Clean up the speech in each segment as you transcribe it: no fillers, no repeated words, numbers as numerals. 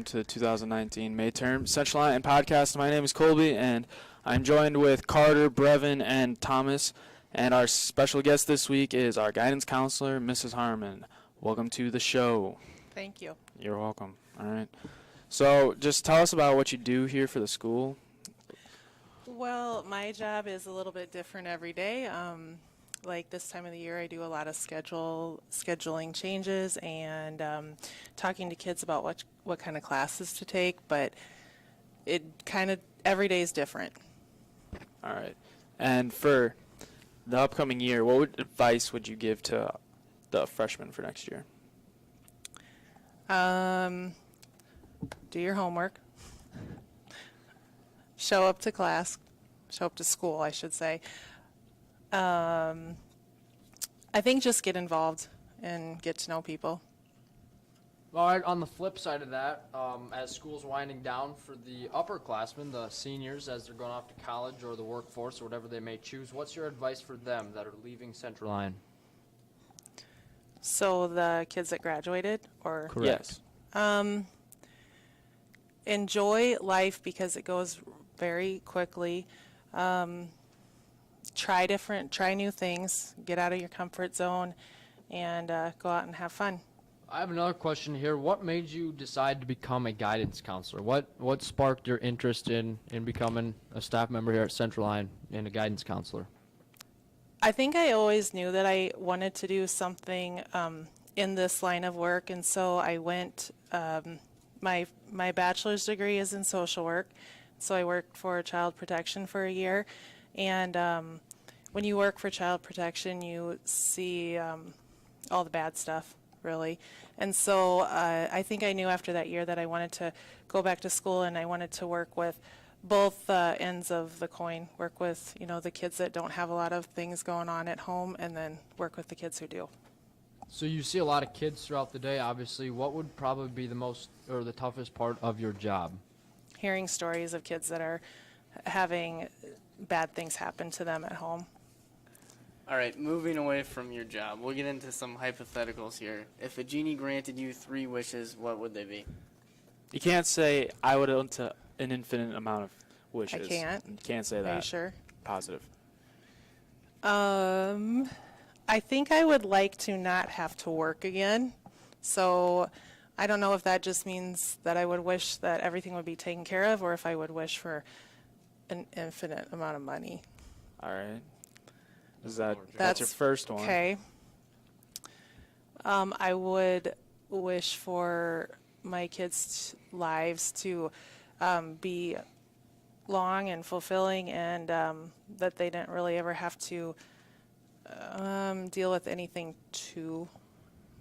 welcome to the 2019 May term Central Lyon podcast. My name is Colby, and I'm joined with Carter, Brevin, and Thomas. And our special guest this week is our guidance counselor, Mrs. Harmen. Welcome to the show. Thank you. You're welcome. All right. So just tell us about what you do here for the school. Well, my job is a little bit different every day. Like this time of the year, I do a lot of scheduling changes and talking to kids about what kind of classes to take, but it kind of, every day is different. All right. And for the upcoming year, what advice would you give to the freshmen for next year? Do your homework. Show up to class. Show up to school, I should say. I think just get involved and get to know people. All right, on the flip side of that, as school's winding down for the upperclassmen, the seniors, as they're going off to college or the workforce or whatever they may choose, what's your advice for them that are leaving Central Lyon? So the kids that graduated, or? Correct. Yes. Enjoy life because it goes very quickly. Try new things, get out of your comfort zone, and go out and have fun. I have another question here. What made you decide to become a guidance counselor? What sparked your interest in becoming a staff member here at Central Lyon and a guidance counselor? I think I always knew that I wanted to do something in this line of work, and so I went, my bachelor's degree is in social work, so I worked for child protection for a year, and when you work for child protection, you see all the bad stuff, really. And so I think I knew after that year that I wanted to go back to school, and I wanted to work with both ends of the coin, work with, the kids that don't have a lot of things going on at home, and then work with the kids who do. So you see a lot of kids throughout the day, obviously. What would probably be the most or the toughest part of your job? Hearing stories of kids that are having bad things happen to them at home. All right, moving away from your job, we'll get into some hypotheticals here. If a genie granted you 3 wishes, what would they be? You can't say, I would want to an infinite amount of wishes. I can't. You can't say that. Are you sure? Positive. I think I would like to not have to work again. So I don't know if that just means that I would wish that everything would be taken care of, or if I would wish for an infinite amount of money. All right. That's your first one. Okay. I would wish for my kids' lives to be long and fulfilling, and that they didn't really ever have to deal with anything too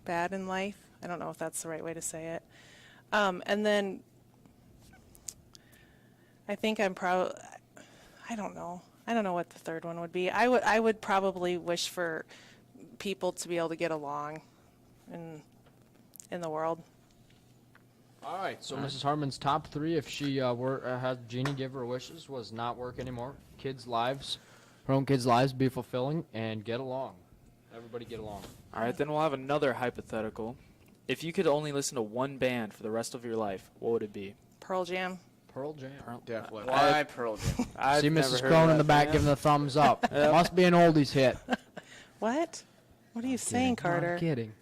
bad in life. I don't know if that's the right way to say it. And then I think I don't know. I don't know what the third one would be. I would probably wish for people to be able to get along in the world. All right, so Mrs. Harmon's top 3, if she had Genie give her wishes, was not work anymore. Her own kids' lives be fulfilling, and get along. Everybody get along. All right, then we'll have another hypothetical. If you could only listen to one band for the rest of your life, what would it be? Pearl Jam. Pearl Jam. Def Leppard. Why Pearl Jam? I've See never Mrs. heard Crone of in the that back band. giving the thumbs up. Must be an oldies hit. What? What are you saying, Carter? I'm kidding.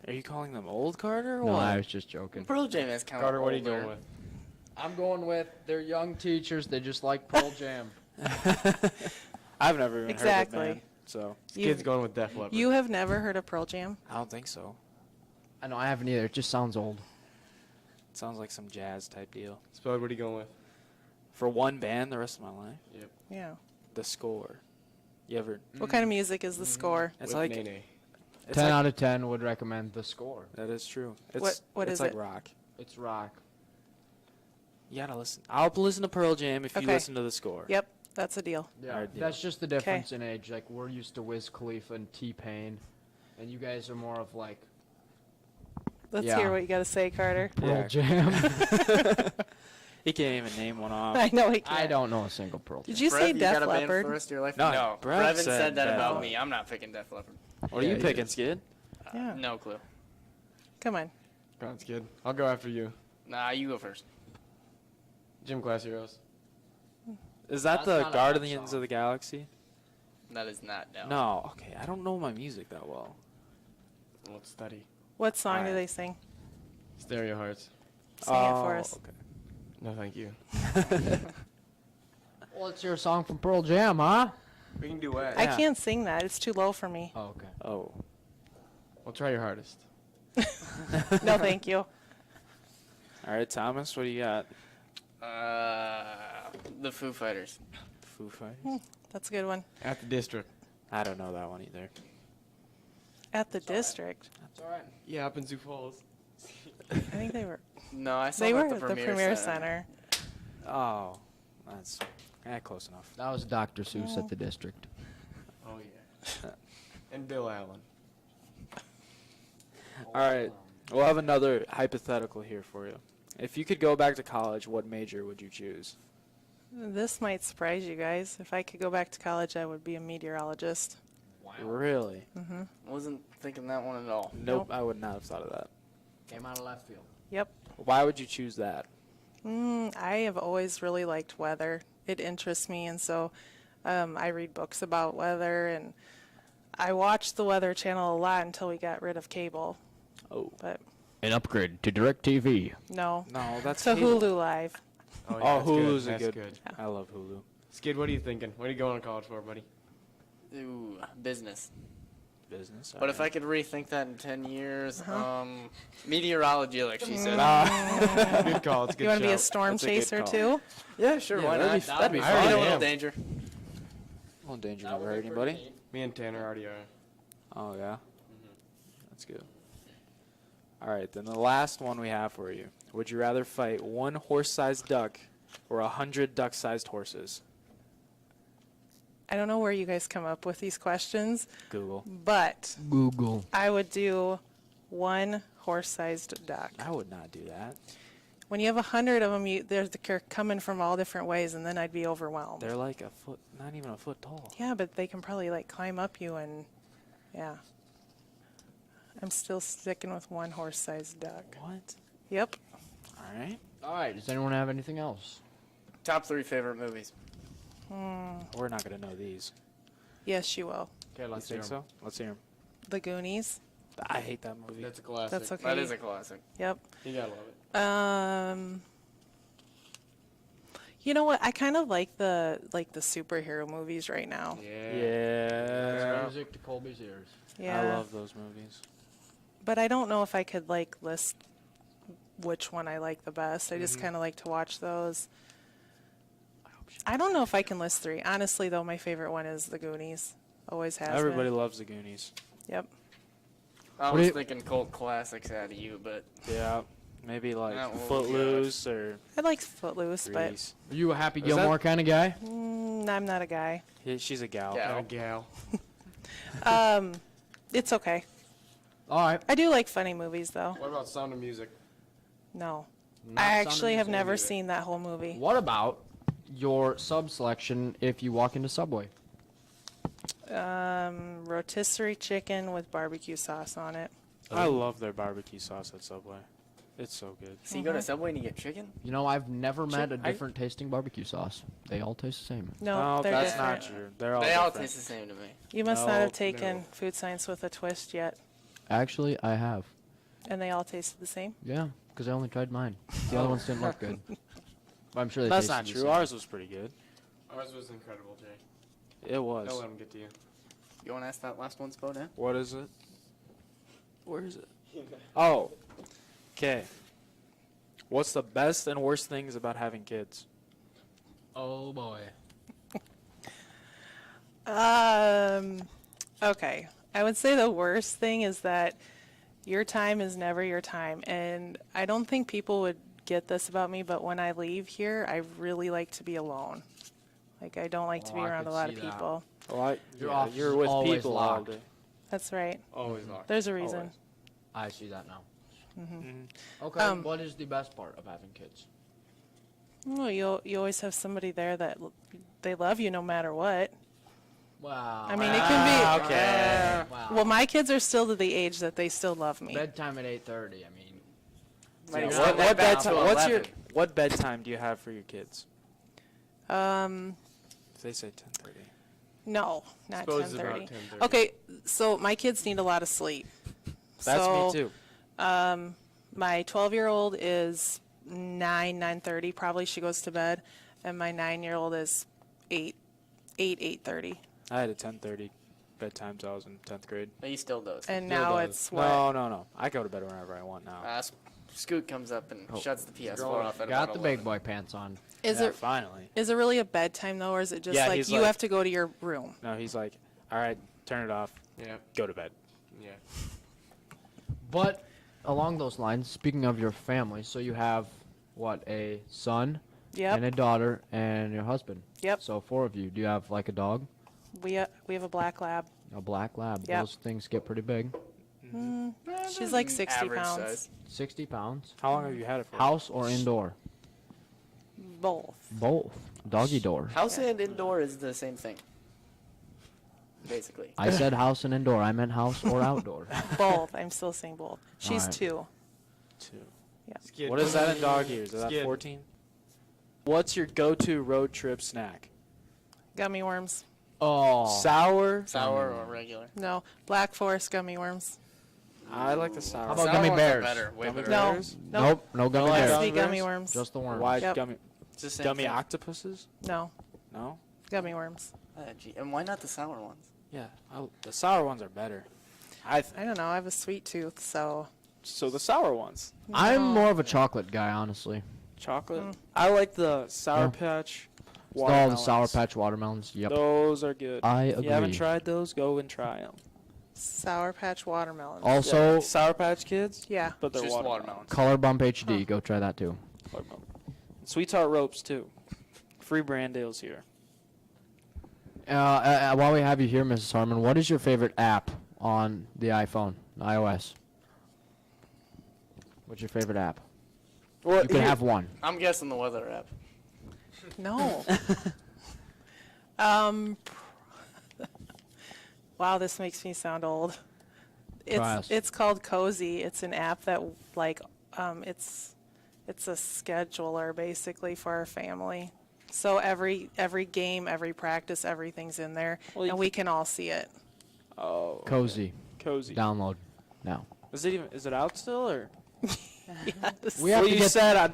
Are you calling them old, Carter? Or No, what? I was just joking. Pearl Jam is kind of Carter, what are you going with? I'm going with they're young teachers. They just like Pearl Jam. I've never even heard of Exactly. the band, so Kid's going with Def Leppard. You have never heard of Pearl Jam? I don't think so. I know I haven't either. It just sounds old. It sounds like some jazz type deal. Spud, what are you going with? For one band the rest of my life? Yep. Yeah. The Score. You ever? What kind of music is the score? It's with like Nene. it's 10 like, out of 10 would recommend The Score. That is true. It's What it's is like it? rock. It's rock. You gotta listen. I'll listen to Pearl Jam if you Okay. listen to The Score. Yep, that's a deal. Yeah, Alright, deal. that's just the difference in age. Like, we're used to Wiz Khalifa and T-Pain, and you guys are more of like Let's Yeah. hear what you got to say, Carter. Pearl Yeah. Jam. He can't even name one off. I know he can't. I don't know a single Pearl Jam. Did you Brev, say you got Def a band for Leppard? the rest of your life? No, Brev Brevin said said that Def about Leppard. me. I'm not picking Def Leppard. What are Yeah, you he picking, is. Skid? Yeah. No clue. Sounds good. I'll go after you. Nah, you go first. Gym class heroes. Is that That's the not a rap Guardians song. of the Galaxy? That is not no. No. Okay, I don't know my music that well. Let's study. What song do Alright. they sing? Stereo hearts. Sing it for us. Okay. No, thank you. Well, it's your song from Pearl Jam, huh? We can do it. I Yeah. can't sing that. It's too low for me. Oh, okay. Oh. Well, try your hardest. No, thank you. All right, Thomas, what do you got? The Foo Fighters. Foo Fighters? That's a good one. At the district. I don't know that one either. At the district. That's all right. Yeah, up in Sioux Falls. I think they were. No, I saw They them were at the at the Premier Premier Center. Center. Oh, that's close enough. That was Dr. Seuss at the district. Oh, yeah. And Bill Allen. All right, we'll have another hypothetical here for you. If you could go back to college, what major would you choose? This might surprise you guys. If I could go back to college, I would be a meteorologist. Wow. Really? Wasn't thinking that one at all. Nope, I would not have thought of that. Came out of left field. Yep. Why would you choose that? I have always really liked weather. It interests me, and so I read books about weather, and I watched the Weather Channel a lot until we got rid of cable. Oh. But An upgrade to DirecTV. no, No, that's to cable. Hulu Live. Oh, that's Hulu's good. a That's good. I love Hulu. Skid, what are you thinking? What are you going to college for, buddy? Ooh, business. Business. But if I could rethink that in 10 years, meteorology, like she said. Good call. It's a good You want to be a shout. storm That's a good chaser call. too? Yeah, sure, Yeah, why that'd not? be- that'd be I fun. already know a I little am. danger. Well, danger never hurt anybody. Me and Tanner already are. Oh yeah. That's good. All right, then the last one we have for you. Would you rather fight one horse-sized duck or 100 duck-sized horses? I don't know where you guys come up with these questions, Google. but Google. I would do one horse-sized duck. I would not do that. When you have 100 of them, they're coming from all different ways, and then I'd be overwhelmed. They're like a foot, not even a foot tall. Yeah, but they can probably like climb up you, and yeah. I'm still sticking with one horse-sized duck. What? Yep. All right. All right. Does anyone have anything else? Top 3 favorite movies. We're not gonna know these. Yes, you will. Okay, You think so? Let's hear them. The Goonies. I hate that movie. That's a classic. That's okay. That is a classic. Yep. You gotta love it. You know what? I kind of like the superhero movies right now. Yeah. Music to Colby's ears. Yeah. I love those movies. But I don't know if I could like list which one I like the best. I just kind of like to watch those. I don't know if I can list 3. Honestly, though, my favorite one is The Goonies. Always has Everybody been. loves the Goonies. Yep. I What do was you- thinking cult classics out of you, but Yeah. Maybe like That one was Footloose or I like Footloose, but Grease. Are you a Happy Is that- Gilmore kind of guy? I'm not a guy. She's a gal. Yeah. Got a gal. It's okay. All right. I do like funny movies, though. What about Sound of Music? No. Not I Sound of actually have Music never either. seen that whole movie. What about your sub selection if you walk into Subway? Rotisserie chicken with barbecue sauce on it. I love their barbecue sauce at Subway. It's so good. so you go to Subway and you get chicken? You know, I've never met a I- different tasting barbecue sauce. They all taste the same. No, No, they're that's different. not true. They're all They all different. taste the same to me. You must not No, have taken no. food science with a twist yet, Actually, I have. and they all tasted the same. Yeah, because I only tried mine. The other ones didn't look good. But I'm sure they That's tasted not the true. same. Ours was pretty good. Ours was incredible, Jay. It was. Don't let him get to you. You want to ask that last one, Spo, Dan? What is it? Where is it? Oh. Okay. What's the best and worst things about having kids? Oh boy. Okay. I would say the worst thing is that your time is never your time. And I don't think people would get this about me, but when I leave here, I really like to be alone. Like, I don't like to Oh, be I around could a lot see of that. people. Well, Your yeah, office you're is with always people locked. all day. That's right. Always locked. There's a reason. Always. I see that now. Mm-hmm. Okay, what is the best part of having kids? Well, you always have somebody there that they love you no matter what. Wow. I mean, it can be. Okay. Wow. Well, my kids are still to the age that they still love me. Bedtime at 8:30. I mean, Might Yeah, extend what that back bedtime? to What's 11. what bedtime do you have for your kids? If they say 10:30. No, not Suppose it's 10:30. about 10:30. Okay, so my kids need a lot of sleep. That's so, me too. My 12-year-old is 9:30 probably she goes to bed, and my 9-year-old is 8:30. I had a 10:30 bedtime till I was in 10th grade. But he still does. And Still now does. it's what? No. I go to bed whenever I want now. Scoot comes up and shuts the PS4 off at Got about the 11. big boy pants on. Is Yeah, it finally? really a bedtime though, or is it just Yeah, like he's you like- have to go to your room? No, he's like, all right, turn it off, Yeah. go to bed. Yeah. But along those lines, speaking of your family, so you have what, a son and a Yep. daughter and your husband. Yep. So 4 of you. Do you have like a dog? We have a black lab. A black lab. Yep. Those things get pretty big. She's like 60 Average pounds. size. 60 pounds. How long have you had it for? House or indoor? Both. Both. Doggy door. House and indoor is the same thing. Basically. I said house and indoor. I meant house or outdoor. Both. I'm still saying both. She's Alright. 2. 2. What is that in dog years? Is that Skid. 14? What's your go-to road trip snack? Gummy worms. Oh. Sour? Sour or regular? No, Black Forest gummy worms. I like the sour. How about Sour gummy ones are bears? Better, way Gummy better. No, bears? no. Nope. No gummy like bears. gummy Sweet gummy bears? worms. Just the worms. Why Yep. gummy? It's the same Gummy thing. octopuses? No, No? gummy worms. Gee, and why not the sour ones? Yeah, the sour ones are better. I don't know. I have a sweet tooth, so so the sour ones. I'm No. more of a chocolate guy, honestly. Chocolate. I like the Sour Yeah. Patch. All the Sour watermelons. Patch watermelons. Yep. Those are good. I If you haven't agree. tried those, go and try them. Sour Patch watermelon. Also, Sour Patch Kids, Yeah. but they're Just watermelons. Color Bump HD. Go try that too. Watermelon. Sweetheart Ropes too. Free brand deals here. While we have you here, Mrs. Harmon, what is your favorite app on the iPhone, iOS? What's your favorite app? Well, You can have one. I'm guessing the weather app. No. Wow, this makes me sound old. Try us. It's called Cozy. It's an app that it's a scheduler basically for our family. So every game, every practice, everything's in there, Well, you and we can all see it. Oh. okay. Cozy. Cozy. Download now. Is it out still or? Yes. We have Well, to you get said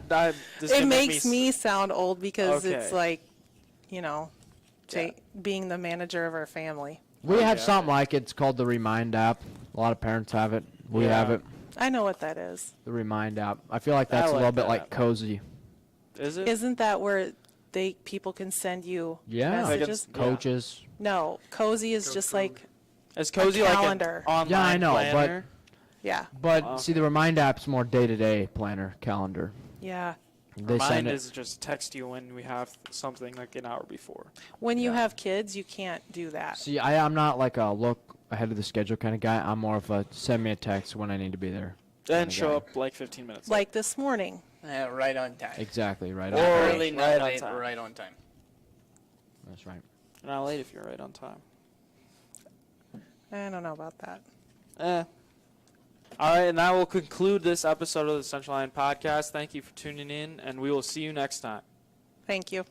this It can make makes me sound old because it's Okay. like, you know, Yeah. being the manager of our family. We have Okay. something like it. It's called the Remind app. A lot of parents have it. We Yeah. have it. I know what that is. The Remind app. I feel like I that's a like little bit that like app. Cozy. Is it? Isn't that where people can send you Yeah. Like messages? Yeah. Coaches. No, Cozy is just like, Is Cozy like an calendar. online Yeah, I know, but- planner? yeah, But Okay. see, the Remind app's more day-to-day planner calendar. yeah. They Remind send it. is just text you when we have something like an hour before. When you have kids, you can't do that. See, I'm not like a look ahead of the schedule kind of guy. I'm more of a send me a text when I need to be there. Then kinda show guy. up like 15 minutes. Like this morning. Right on time. Exactly, right Or- on. Early, right not on late, time. right on time. That's right. You're not late if you're right on time. I don't know about that. All right, and that will conclude this episode of the Central Lyon podcast. Thank you for tuning in, and we will see you next time. Thank you.